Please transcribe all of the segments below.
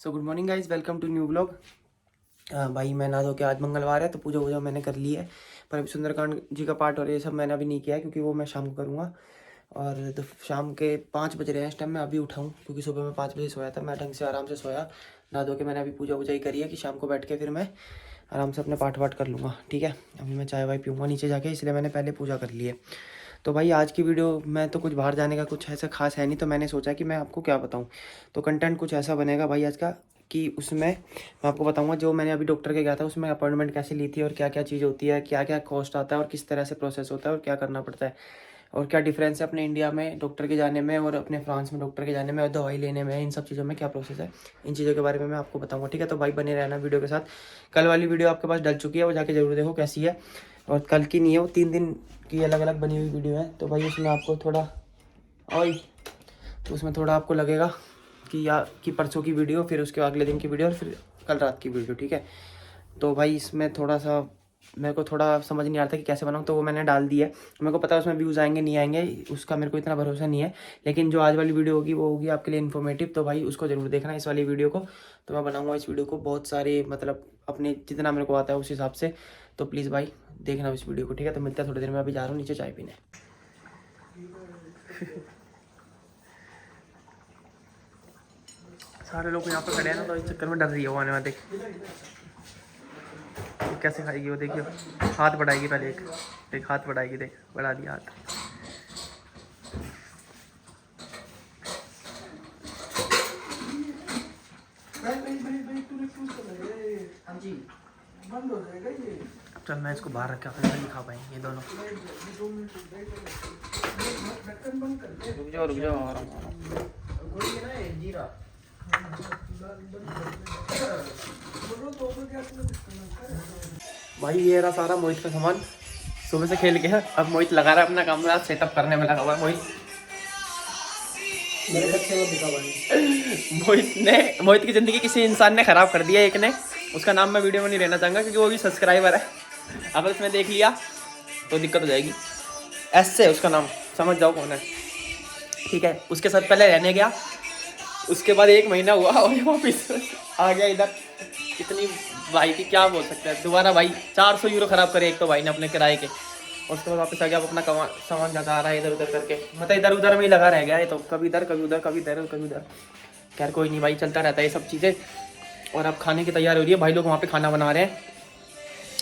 So good morning guys, welcome to new blog. भाई मैं नहा धो के, आज मंगलवार है तो पूजा वूजा मैंने कर ली है, पर अभी सुंदरकांड जी का पाठ और ये सब मैंने अभी नहीं किया है क्योंकि वो मैं शाम को करूँगा। और तो शाम के 5 बज रहे हैं इस टाइम। मैं अभी उठाऊँ क्योंकि सुबह में 5 बजे सोया था, मैं ढंग से आराम से सोया। नहा धो के मैंने अभी पूजा वूजा ही करी है कि शाम को बैठ के फिर मैं आराम से अपने पाठ वाठ कर लूँगा। ठीक है, अभी मैं चाय वाय पीऊँगा नीचे जाके, इसलिए मैंने पहले पूजा कर ली है। तो भाई आज की वीडियो में तो कुछ बाहर जाने का कुछ ऐसा खास है नहीं, तो मैंने सोचा कि मैं आपको क्या बताऊं। तो कंटेंट कुछ ऐसा बनेगा भाई आज का कि उसमें मैं आपको बताऊंगा जो मैंने अभी डॉक्टर के गया था उसमें अपॉइंटमेंट कैसे ली थी और क्या क्या चीज़ होती है, क्या क्या कॉस्ट आता है और किस तरह से प्रोसेस होता है और क्या करना पड़ता है, और क्या डिफरेंस है अपने इंडिया में डॉक्टर के जाने में और अपने फ्रांस में डॉक्टर के जाने में और दवाई लेने में, इन सब चीज़ों में क्या प्रोसेस है। इन चीज़ों के बारे में मैं आपको बताऊंगा। ठीक है, तो भाई बने रहना वीडियो के साथ। कल वाली वीडियो आपके पास डल चुकी है, वो जाके जरूर देखो कैसी है। और कल की नहीं है, वो 3 दिन की अलग अलग बनी हुई वीडियो है। तो भाई उसमें आपको थोड़ा तो उसमें थोड़ा आपको लगेगा कि परसों की वीडियो, फिर उसके अगले दिन की वीडियो और फिर कल रात की वीडियो। ठीक है, तो भाई इसमें थोड़ा सा मेरे को थोड़ा समझ नहीं आ रहा था कि कैसे बनाऊँ, तो वो मैंने डाल दी है। मेरे को पता है उसमें व्यूज़ आएंगे नहीं आएंगे, उसका मेरे को इतना भरोसा नहीं है, लेकिन जो आज वाली वीडियो होगी वो होगी आपके लिए इन्फॉर्मेटिव। तो भाई उसको ज़रूर देखना, इस वाली वीडियो को। तो मैं बनाऊँगा इस वीडियो को बहुत सारे, मतलब अपने जितना मेरे को आता है उस हिसाब से। तो प्लीज़ भाई देखना इस वीडियो को। ठीक है, तो मिलता है थोड़ी देर में, अभी जा रहा हूँ नीचे चाय पीने। सारे लोग यहाँ पे खड़े हैं ना, तो इस चक्कर में डर रही है वो आने वाले। तो कैसे खाएगी वो, देखियो हाथ बढ़ाएगी पहले, एक हाथ बढ़ाएगी, देख बढ़ा दिया हाथ। चल मैं इसको बाहर रखा, फिर नहीं खा पाएंगे ये दोनों। रुक जाओ आ रहा हूँ। भाई ये रहा सारा मोहित का सामान, सुबह से खेल के है। अब मोहित लगा रहा है अपना कमरा सेटअप करने में, लगा हुआ है मोहित। मेरे बच्चे को दिखा भाई मोहित की ज़िंदगी किसी इंसान ने ख़राब कर दिया, एक ने। उसका नाम मैं वीडियो में नहीं लेना चाहूँगा क्योंकि वो भी सब्सक्राइबर है। अगर उसने देख लिया तो दिक्कत हो जाएगी। एस से उसका नाम, समझ जाओ कौन है। ठीक है, उसके साथ पहले रहने गया, उसके बाद 1 महीना हुआ और वापस आ गया इधर। कितनी भाई की क्या बोल सकते हैं। दोबारा भाई 400 यूरो ख़राब करे एक तो भाई ने अपने किराए के, और उसके बाद वापस आ गया। अब अपना सामान ज़्यादा आ रहा है इधर उधर करके, मतलब इधर उधर में ही लगा रह गया है। तो कभी इधर कभी उधर, कभी इधर कभी उधर। खैर कोई नहीं भाई, चलता रहता है ये सब चीज़ें। और अब खाने की तैयारी हो रही है, भाई लोग वहाँ पे खाना बना रहे हैं।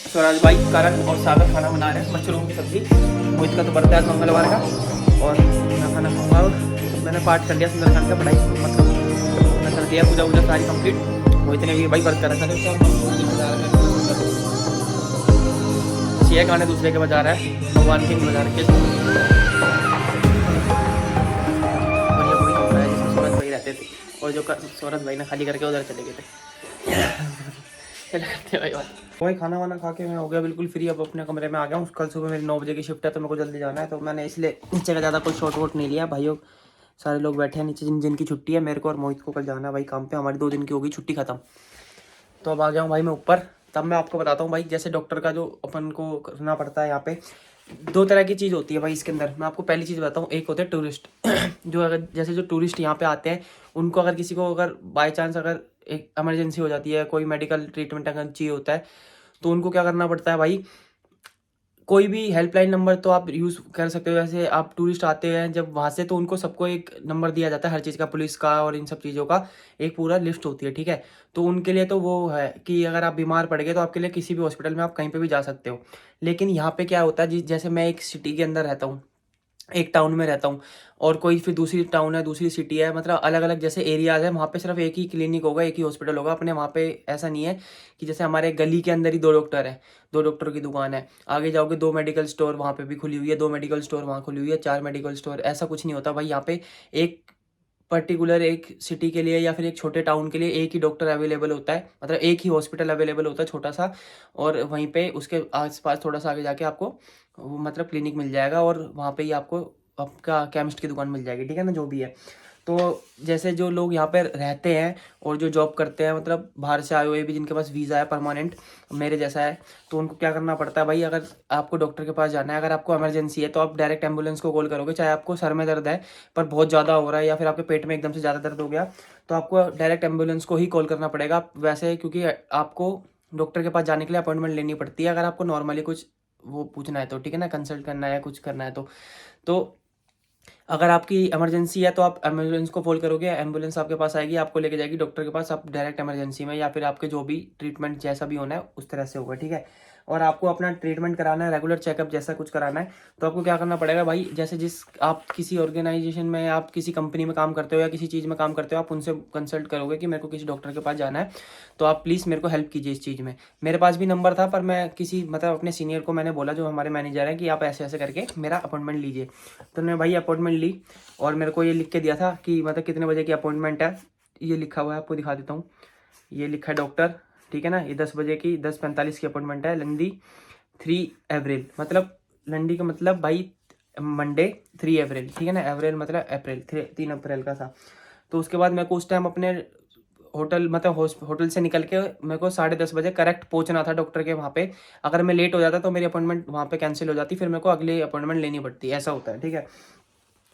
स्वराज भाई, करण और सागर खाना बना रहे हैं, मशरूम की सब्जी। मोहित का तो बर्थ है मंगलवार का, और मैं खाना खाऊँगा। मैंने पाठ कर लिया सुंदरकांड का, पढ़ाई मतलब मैं कर दिया, पूजा वूजा सारी कंप्लीट। मोहित ने भी भाई बर्थ कर रखा था, ये गाने दूसरे के बजा रहा है, भगवान के नहीं बजा रखे। और ये वही कमरा है जिसमें सूरज भाई रहते थे, और जो सूरज भाई ने खाली करके उधर चले गए थे। क्या करते भाई वही खाना वाना खा के मैं हो गया बिल्कुल फ्री। अब अपने कमरे में आ गया हूँ। कल सुबह मेरी 9 बजे की शिफ्ट है, तो मेरे को जल्दी जाना है, तो मैंने इसलिए नीचे का ज़्यादा कोई शॉर्ट वोट नहीं लिया। भाइयों सारे लोग बैठे हैं नीचे, जिनकी छुट्टी है। मेरे को और मोहित को कल जाना है भाई काम पे, हमारी 2 दिन की होगी छुट्टी खत्म। तो अब आ गया हूँ भाई मैं ऊपर। तब मैं आपको बताता हूँ भाई, जैसे डॉक्टर का जो अपन को करना पड़ता है यहाँ पे, 2 तरह की चीज़ होती है भाई इसके अंदर। मैं आपको पहली चीज़ बताता हूँ, एक होते हैं टूरिस्ट। जो अगर जैसे जो टूरिस्ट यहाँ पे आते हैं, उनको अगर किसी को अगर बाय चांस अगर एक इमरजेंसी हो जाती है, कोई मेडिकल ट्रीटमेंट अगर चाहिए होता है, तो उनको क्या करना पड़ता है भाई, कोई भी हेल्पलाइन नंबर तो आप यूज़ कर सकते हो। जैसे आप टूरिस्ट आते हैं जब वहाँ से, तो उनको सबको एक नंबर दिया जाता है हर चीज़ का, पुलिस का और इन सब चीज़ों का एक पूरा लिस्ट होती है। ठीक है, तो उनके लिए तो वो है कि अगर आप बीमार पड़ गए तो आपके लिए किसी भी हॉस्पिटल में आप कहीं पे भी जा सकते हो। लेकिन यहाँ पे क्या होता है, जैसे मैं एक सिटी के अंदर रहता हूँ, एक टाउन में रहता हूँ, और कोई फिर दूसरी टाउन है, दूसरी सिटी है, मतलब अलग अलग जैसे एरियाज़ है, वहाँ पे सिर्फ एक ही क्लिनिक होगा, एक ही हॉस्पिटल होगा। अपने वहाँ पे ऐसा नहीं है कि जैसे हमारे गली के अंदर ही 2 डॉक्टर हैं, 2 डॉक्टर की दुकान है, आगे जाओगे 2 मेडिकल स्टोर वहाँ पे भी खुली हुई है, 2 मेडिकल स्टोर वहाँ खुली हुई है, 4 मेडिकल स्टोर, ऐसा कुछ नहीं होता भाई। यहाँ पे एक पर्टिकुलर एक सिटी के लिए या फिर एक छोटे टाउन के लिए एक ही डॉक्टर अवेलेबल होता है, मतलब एक ही हॉस्पिटल अवेलेबल होता है छोटा सा। और वहीं पे उसके आसपास थोड़ा सा आगे जाके आपको वो मतलब क्लिनिक मिल जाएगा, और वहाँ पे ही आपको आपका केमिस्ट की दुकान मिल जाएगी। ठीक है ना, जो भी है। तो जैसे जो लोग यहाँ पे रहते हैं और जो जॉब करते हैं, मतलब बाहर से आए हुए भी जिनके पास वीज़ा है परमानेंट मेरे जैसा है, तो उनको क्या करना पड़ता है भाई, अगर आपको डॉक्टर के पास जाना है, अगर आपको इमरजेंसी है तो आप डायरेक्ट एम्बुलेंस को कॉल करोगे। चाहे आपको सर में दर्द है पर बहुत ज़्यादा हो रहा है, या फिर आपके पेट में एकदम से ज़्यादा दर्द हो गया, तो आपको डायरेक्ट एम्बुलेंस को ही कॉल करना पड़ेगा वैसे, क्योंकि आपको डॉक्टर के पास जाने के लिए अपॉइंटमेंट लेनी पड़ती है अगर आपको नॉर्मली कुछ वो पूछना है तो, ठीक है ना, कंसल्ट करना है या कुछ करना है तो अगर आपकी इमरजेंसी है तो आप एम्बुलेंस को कॉल करोगे, एम्बुलेंस आपके पास आएगी, आपको लेके जाएगी डॉक्टर के पास, आप डायरेक्ट इमरजेंसी में, या फिर आपके जो भी ट्रीटमेंट जैसा भी होना है उस तरह से होगा, ठीक है। और आपको अपना ट्रीटमेंट कराना है, रेगुलर चेकअप जैसा कुछ कराना है, तो आपको क्या करना पड़ेगा भाई, जैसे जिस आप किसी ऑर्गेनाइजेशन में, आप किसी कंपनी में काम करते हो या किसी चीज़ में काम करते हो, आप उनसे कंसल्ट करोगे कि मेरे को किसी डॉक्टर के पास जाना है, तो आप प्लीज़ मेरे को हेल्प कीजिए इस चीज़ में। मेरे पास भी नंबर था, पर मैं किसी मतलब अपने सीनियर को मैंने बोला, जो हमारे मैनेजर हैं, कि आप ऐसे ऐसे करके मेरा अपॉइंटमेंट लीजिए। तो उन्होंने भाई अपॉइंटमेंट ली और मेरे को ये लिख के दिया था कि मतलब कितने बजे की अपॉइंटमेंट है। ये लिखा हुआ है, आपको दिखा देता हूँ, ये लिखा है डॉक्टर, ठीक है ना, ये 10 बजे की 10:45 की अपॉइंटमेंट है, लंदी 3 अप्रैल, मतलब लंडी का मतलब भाई मंडे 3 अप्रैल, ठीक है ना, अप्रैल मतलब अप्रैल 3 अप्रैल का था। तो उसके बाद मेरे को उस टाइम अपने होटल मतलब होटल से निकल के मेरे को 10:30 बजे करेक्ट पहुंचना था डॉक्टर के वहाँ पे। अगर मैं लेट हो जाता तो मेरी अपॉइंटमेंट वहाँ पे कैंसिल हो जाती, फिर मेरे को अगली अपॉइंटमेंट लेनी पड़ती, ऐसा होता है, ठीक है।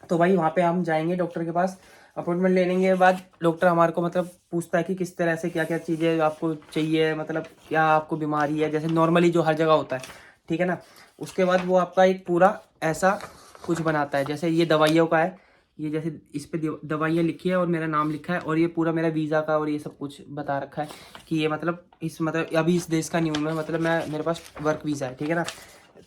तो भाई वहाँ पे हम जाएंगे डॉक्टर के पास, अपॉइंटमेंट लेने के बाद डॉक्टर हमारे को मतलब पूछता है कि किस तरह से क्या क्या चीज़ें आपको चाहिए, मतलब क्या आपको बीमारी है, जैसे नॉर्मली जो हर जगह होता है, ठीक है ना। उसके बाद वो आपका एक पूरा ऐसा कुछ बनाता है, जैसे ये दवाइयों का है, ये जैसे इस पे दवाइयाँ लिखी है और मेरा नाम लिखा है, और ये पूरा मेरा वीज़ा का और ये सब कुछ बता रखा है कि ये मतलब इस मतलब अभी इस देश का नहीं हूँ मैं, मतलब मैं मेरे पास वर्क वीज़ा है, ठीक है ना।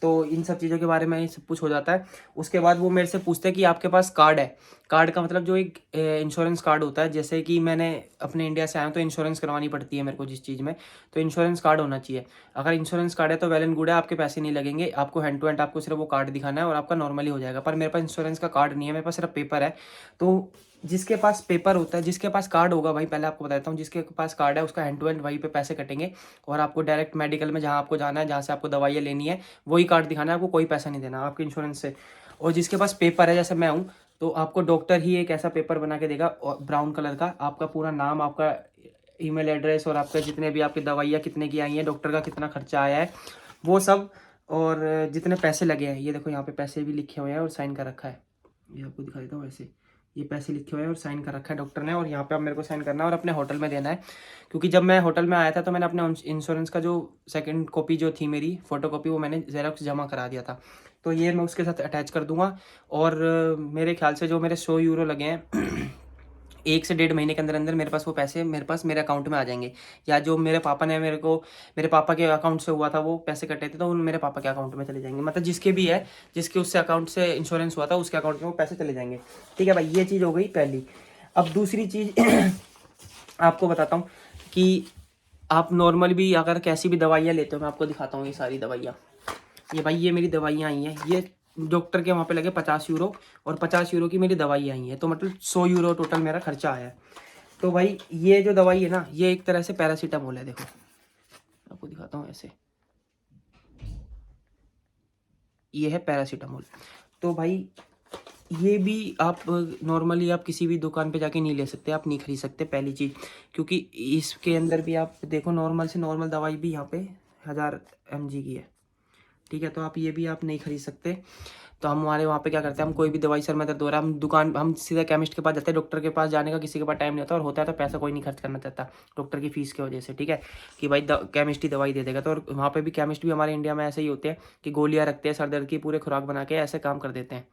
तो इन सब चीज़ों के बारे में सब कुछ हो जाता है। उसके बाद वो मेरे से पूछते हैं कि आपके पास कार्ड है। कार्ड का मतलब जो एक इंश्योरेंस कार्ड होता है, जैसे कि मैंने अपने इंडिया से आया हूँ तो इंश्योरेंस करवानी पड़ती है मेरे को जिस चीज़ में, तो इंश्योरेंस कार्ड होना चाहिए। अगर इंश्योरेंस कार्ड है तो वेल एंड गुड है, आपके पैसे नहीं लगेंगे, आपको हैंड टू हैंड आपको सिर्फ वो कार्ड दिखाना है और आपका नॉर्मली हो जाएगा। पर मेरे पास इंश्योरेंस का कार्ड नहीं है, मेरे पास सिर्फ पेपर है। तो जिसके पास पेपर होता है, जिसके पास कार्ड होगा भाई, पहले आपको बताता हूँ, जिसके पास कार्ड है उसका हैंड टू हैंड वहीं पे पैसे कटेंगे, और आपको डायरेक्ट मेडिकल में जहाँ आपको जाना है, जहाँ से आपको दवाइयाँ लेनी है, वही कार्ड दिखाना है, आपको कोई पैसा नहीं देना आपके इंश्योरेंस से। और जिसके पास पेपर है, जैसे मैं हूँ, तो आपको डॉक्टर ही एक ऐसा पेपर बना के देगा ब्राउन कलर का, आपका पूरा नाम, आपका ईमेल एड्रेस, और आपका जितने भी आपकी दवाइयाँ कितने की आई हैं, डॉक्टर का कितना खर्चा आया है, वो सब, और जितने पैसे लगे हैं, ये देखो यहाँ पे पैसे भी लिखे हुए हैं और साइन कर रखा है, ये आपको दिखा देता हूँ ऐसे, ये पैसे लिखे हुए हैं और साइन कर रखा है डॉक्टर ने, और यहाँ पे अब मेरे को साइन करना है और अपने होटल में देना है। क्योंकि जब मैं होटल में आया था तो मैंने अपने इंश्योरेंस का जो सेकंड कॉपी जो थी मेरी फोटो कॉपी, वो मैंने जेरॉक्स जमा करा दिया था, तो ये मैं उसके साथ अटैच कर दूंगा। और मेरे ख्याल से जो मेरे 100 यूरो लगे हैं 1 से 1.5 महीने के अंदर अंदर मेरे पास वो पैसे मेरे पास मेरे अकाउंट में आ जाएंगे, या जो मेरे पापा ने मेरे को, मेरे पापा के अकाउंट से हुआ था वो पैसे कटे थे, तो उन मेरे पापा के अकाउंट में चले जाएंगे, मतलब जिसके भी है, जिसके उससे अकाउंट से इंश्योरेंस हुआ था उसके अकाउंट में वो पैसे चले जाएंगे, ठीक है भाई। ये चीज़ हो गई पहली। अब दूसरी चीज़ आपको बताता हूँ कि आप नॉर्मल भी अगर कैसी भी दवाइयाँ लेते हो, मैं आपको दिखाता हूँ ये सारी दवाइयाँ, ये भाई ये मेरी दवाइयाँ आई हैं, ये डॉक्टर के वहाँ पे लगे 50 यूरो, और 50 यूरो की मेरी दवाई आई है, तो मतलब 100 यूरो टोटल मेरा खर्चा आया है। तो भाई ये जो दवाई है ना, ये एक तरह से पैरासीटामोल है, देखो आपको दिखाता हूँ ऐसे, ये है पैरासीटामोल। तो भाई ये भी आप नॉर्मली आप किसी भी दुकान पे जाके नहीं ले सकते, आप नहीं खरीद सकते, पहली चीज़, क्योंकि इसके अंदर भी आप देखो नॉर्मल से नॉर्मल दवाई भी यहाँ पे 1000 mg की है, ठीक है, तो आप ये भी आप नहीं खरीद सकते। तो हम हमारे वहाँ पे क्या करते हैं, हम कोई भी दवाई, सर में दर्द हो रहा है, हम सीधा केमिस्ट के पास जाते हैं, डॉक्टर के पास जाने का किसी के पास टाइम नहीं होता, और होता है तो पैसा कोई नहीं खर्च करना चाहता डॉक्टर की फीस की वजह से, ठीक है, कि भाई केमिस्ट ही दवाई दे देगा। तो और वहाँ पे भी केमिस्ट भी हमारे इंडिया में ऐसे ही होते हैं कि गोलियाँ रखते हैं, सर दर्द की पूरे खुराक बना के ऐसे काम कर देते हैं।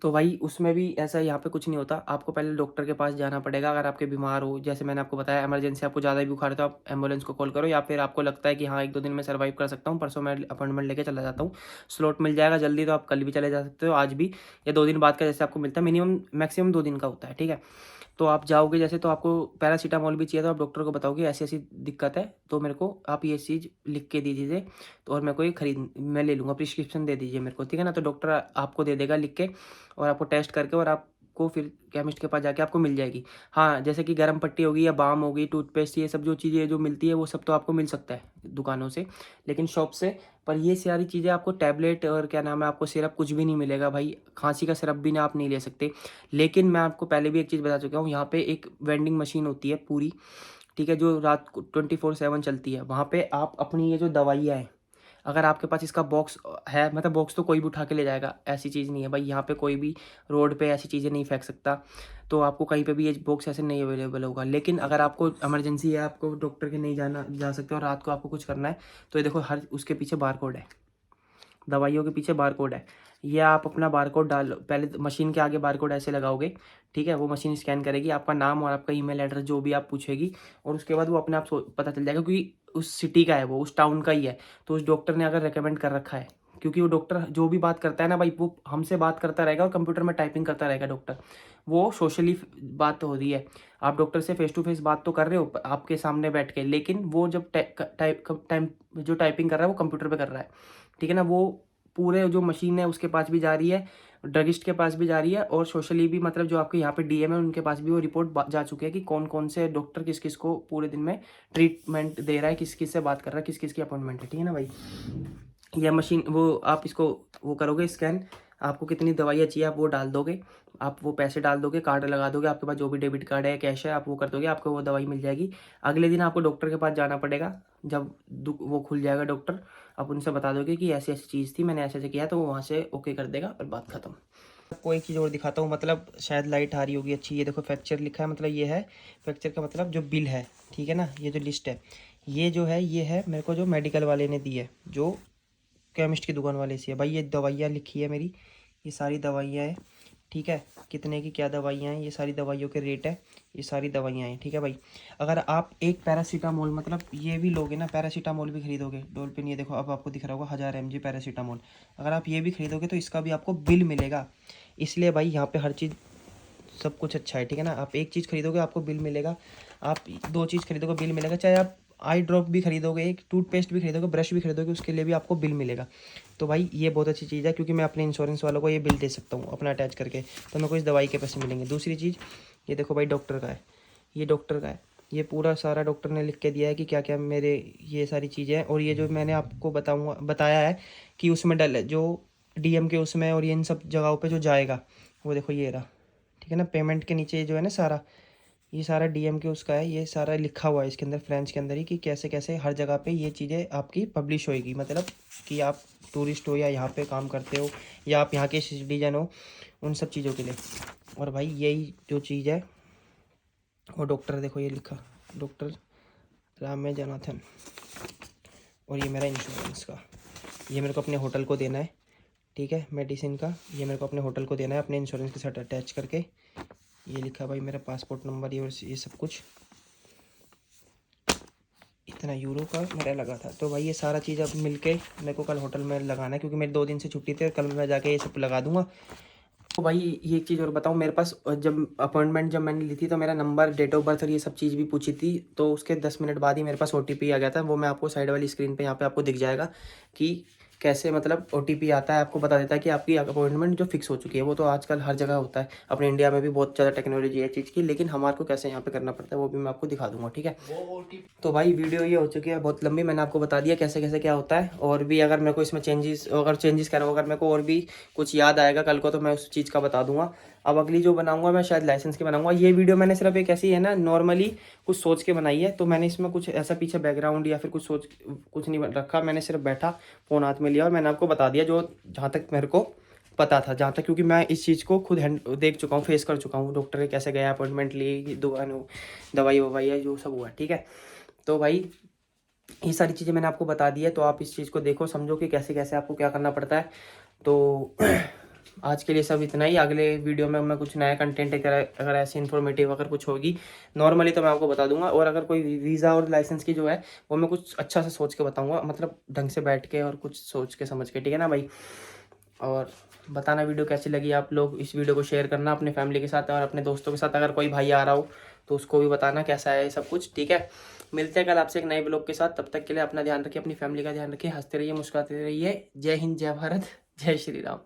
तो भाई उसमें भी ऐसा यहाँ पे कुछ नहीं होता, आपको पहले डॉक्टर के पास जाना पड़ेगा अगर आपके बीमार हो, जैसे मैंने आपको बताया इमरजेंसी आपको ज़्यादा ही बुखार है तो आप एम्बुलेंस को कॉल करो, या फिर आपको लगता है कि हाँ 1-2 दिन में सर्वाइव कर सकता हूँ, परसों मैं अपॉइंटमेंट लेके चला जाता हूँ, स्लॉट मिल जाएगा जल्दी, तो आप कल भी चले जा सकते हो, आज भी, या 2 दिन बाद का जैसे आपको मिलता है, मिनिमम मैक्सिमम 2 दिन का होता है, ठीक है। तो आप जाओगे जैसे, तो आपको पैरासीटामोल भी चाहिए, तो आप डॉक्टर को बताओगे ऐसी ऐसी दिक्कत है, तो मेरे को आप ये चीज़ लिख के दे दीजिए, तो और मेरे को ये मैं ले लूँगा, प्रिस्क्रिप्शन दे दीजिए मेरे को, ठीक है ना। तो डॉक्टर आपको दे देगा लिख के, और आपको टेस्ट करके, और आपको आपको फिर केमिस्ट के पास जाके आपको मिल जाएगी। हाँ, जैसे कि गर्म पट्टी होगी या बाम होगी, टूथपेस्ट, ये सब जो चीज़ें जो मिलती है वो सब तो आपको मिल सकता है दुकानों से, लेकिन शॉप से। पर ये सारी चीज़ें आपको टैबलेट और क्या नाम है, आपको सिरप कुछ भी नहीं मिलेगा भाई। खांसी का सिरप भी ना आप नहीं ले सकते। लेकिन मैं आपको पहले भी एक चीज़ बता चुका हूँ, यहाँ पे एक वेंडिंग मशीन होती है पूरी, ठीक है, जो रात को 24/7 चलती है। वहाँ पे आप अपनी ये जो दवाइयाँ हैं, अगर आपके पास इसका बॉक्स है, मतलब बॉक्स तो कोई भी उठा के ले जाएगा, ऐसी चीज़ नहीं है भाई। यहाँ पे कोई भी रोड पे ऐसी चीज़ें नहीं फेंक सकता, तो आपको कहीं पे भी ये बॉक्स ऐसे नहीं अवेलेबल होगा। लेकिन अगर आपको इमरजेंसी है, आपको डॉक्टर के नहीं जा सकते और रात को आपको कुछ करना है, तो ये देखो हर उसके पीछे बारकोड है, दवाइयों के पीछे बारकोड है। ये आप अपना बारकोड डाल, पहले तो मशीन के आगे बारकोड ऐसे लगाओगे, ठीक है, वो मशीन स्कैन करेगी आपका नाम और आपका ईमेल एड्रेस जो भी आप पूछेगी, और उसके बाद वो अपने आप पता चल जाएगा, क्योंकि उस सिटी का है, वो उस टाउन का ही है, तो उस डॉक्टर ने अगर रेकमेंड कर रखा है, क्योंकि वो डॉक्टर जो भी बात करता है ना भाई, वो हमसे बात करता रहेगा और कंप्यूटर में टाइपिंग करता रहेगा डॉक्टर। वो सोशली बात हो रही है, आप डॉक्टर से फेस टू फेस बात तो कर रहे हो आपके सामने बैठ के, लेकिन वो जब जो टाइपिंग कर रहा है वो कंप्यूटर पे कर रहा है, ठीक है ना। वो पूरे जो मशीन है उसके पास भी जा रही है, ड्रगिस्ट के पास भी जा रही है, और सोशली भी, मतलब जो आपके यहाँ पे डीएम है उनके पास भी वो रिपोर्ट जा चुकी है कि कौन कौन से डॉक्टर किस किस को पूरे दिन में ट्रीटमेंट दे रहा है, किस किस से बात कर रहा है, किस किस की अपॉइंटमेंट है, ठीक है ना भाई। यह मशीन, वो आप इसको वो करोगे स्कैन, आपको कितनी दवाइयाँ चाहिए आप वो डाल दोगे, आप वो पैसे डाल दोगे, कार्ड लगा दोगे, आपके पास जो भी डेबिट कार्ड है, कैश है, आप वो कर दोगे, आपको वो दवाई मिल जाएगी। अगले दिन आपको डॉक्टर के पास जाना पड़ेगा, जब वो खुल जाएगा डॉक्टर, आप उनसे बता दोगे कि ऐसी ऐसी चीज़ थी, मैंने ऐसे ऐसे किया, तो वो वहाँ से ओके कर देगा और बात खत्म। आपको एक चीज़ और दिखाता हूँ, मतलब शायद लाइट आ रही होगी अच्छी। ये देखो फ्रैक्चर लिखा है, मतलब ये है फ्रैक्चर का मतलब जो बिल है, ठीक है ना। ये जो लिस्ट है, ये जो है, ये है मेरे को जो मेडिकल वाले ने दी है, जो केमिस्ट की दुकान वाले से है भाई। ये दवाइयाँ लिखी है मेरी, ये सारी दवाइयाँ हैं, ठीक है, कितने की क्या दवाइयाँ हैं, ये सारी दवाइयों के रेट है, ये सारी दवाइयाँ हैं, ठीक है भाई। अगर आप एक पैरासीटामोल, मतलब ये भी लोगे ना, पैरासीटामोल भी खरीदोगे, डोलपिन, ये देखो अब आपको दिख रहा होगा 1000 mg पैरासीटामोल, अगर आप ये भी खरीदोगे तो इसका भी आपको बिल मिलेगा। इसलिए भाई यहाँ पे हर चीज़ सब कुछ अच्छा है, ठीक है ना। आप एक चीज़ खरीदोगे आपको बिल मिलेगा, आप 2 चीज़ खरीदोगे बिल मिलेगा, चाहे आप आई ड्रॉप भी खरीदोगे, एक टूथपेस्ट भी खरीदोगे, ब्रश भी खरीदोगे, उसके लिए भी आपको बिल मिलेगा। तो भाई ये बहुत अच्छी चीज़ है, क्योंकि मैं अपने इंश्योरेंस वालों को ये बिल दे सकता हूँ अपना अटैच करके, तो मेरे को इस दवाई के पैसे मिलेंगे। दूसरी चीज़, ये देखो भाई डॉक्टर का है, ये डॉक्टर का है, ये पूरा सारा डॉक्टर ने लिख के दिया है कि क्या क्या मेरे ये सारी चीज़ें हैं। और ये जो मैंने आपको बताया है कि उसमें डल जो डीएम के उसमें और ये इन सब जगहों पे जो जाएगा, वो देखो ये रहा, ठीक है ना। पेमेंट के नीचे जो है ना सारा, ये सारा डीएम के उसका है, ये सारा लिखा हुआ है इसके अंदर, फ्रेंच के अंदर ही, कि कैसे कैसे हर जगह पे ये चीज़ें आपकी पब्लिश होएगी। मतलब कि आप टूरिस्ट हो या यहाँ पे काम करते हो या आप यहाँ के सिटीजन हो, उन सब चीज़ों के लिए। और भाई यही जो चीज़ है, और डॉक्टर देखो ये लिखा, डॉक्टर रामे जनाथन, और ये मेरा इंश्योरेंस का, ये मेरे को अपने होटल को देना है, ठीक है, मेडिसिन का, ये मेरे को अपने होटल को देना है अपने इंश्योरेंस के साथ अटैच करके। ये लिखा भाई मेरा पासपोर्ट नंबर, ये सब कुछ, इतना यूरो का मेरा लगा था। तो भाई ये सारा चीज़ अब मिलके मेरे को कल होटल में लगाना है, क्योंकि मेरे 2 दिन से छुट्टी थी, कल मैं जाके ये सब लगा दूंगा। तो भाई ये एक चीज़ और बताऊँ, मेरे पास जब अपॉइंटमेंट जब मैंने ली थी, तो मेरा नंबर, डेट ऑफ बर्थ और ये सब चीज़ भी पूछी थी, तो उसके 10 मिनट बाद ही मेरे पास OTP आ गया था। वो मैं आपको साइड वाली स्क्रीन पे यहाँ पे आपको दिख जाएगा कि कैसे, मतलब OTP आता है, आपको बता देता है कि आपकी अपॉइंटमेंट जो फिक्स हो चुकी है। वो तो आजकल हर जगह होता है, अपने इंडिया में भी बहुत ज़्यादा टेक्नोलॉजी है चीज़ की, लेकिन हमारे को कैसे यहाँ पे करना पड़ता है वो भी मैं आपको दिखा दूंगा, ठीक है। तो भाई वीडियो ये हो चुकी है बहुत लंबी, मैंने आपको बता दिया कैसे कैसे क्या होता है। और भी अगर मेरे को इसमें चेंजेस कर रहा हूँ, अगर मेरे को और भी कुछ याद आएगा कल को, तो मैं उस चीज़ का बता दूंगा। अब अगली जो बनाऊंगा मैं शायद लाइसेंस की बनाऊंगा। ये वीडियो मैंने सिर्फ एक ऐसी है ना, नॉर्मली कुछ सोच के बनाई है, तो मैंने इसमें कुछ ऐसा पीछे बैकग्राउंड या फिर कुछ नहीं रखा। मैंने सिर्फ बैठा, फ़ोन हाथ में लिया और मैंने आपको बता दिया जो जहाँ तक मेरे को पता था, जहाँ तक, क्योंकि मैं इस चीज़ को खुद देख चुका हूँ, फेस कर चुका हूँ, डॉक्टर के कैसे गया, अपॉइंटमेंट ली, दुकान दवाई ववाई है जो सब हुआ, ठीक है। तो भाई ये सारी चीज़ें मैंने आपको बता दी है, तो आप इस चीज़ को देखो, समझो कि कैसे कैसे आपको क्या करना पड़ता है। तो आज के लिए सब इतना ही। अगले वीडियो में मैं कुछ नया कंटेंट अगर ऐसे इन्फॉर्मेटिव अगर कुछ होगी नॉर्मली तो मैं आपको बता दूंगा। और अगर कोई वीज़ा और लाइसेंस की जो है वो मैं कुछ अच्छा से सोच के बताऊंगा, मतलब ढंग से बैठ के और कुछ सोच के समझ के, ठीक है ना भाई। और बताना वीडियो कैसी लगी, आप लोग इस वीडियो को शेयर करना अपने फैमिली के साथ और अपने दोस्तों के साथ। अगर कोई भाई आ रहा हो तो उसको भी बताना कैसा है सब कुछ, ठीक है। मिलते हैं कल आपसे एक नए ब्लॉग के साथ, तब तक के लिए अपना ध्यान रखिए, अपनी फैमिली का ध्यान रखिए, हंसते रहिए, मुस्कुराते रहिए। जय हिंद, जय भारत, जय श्री राम।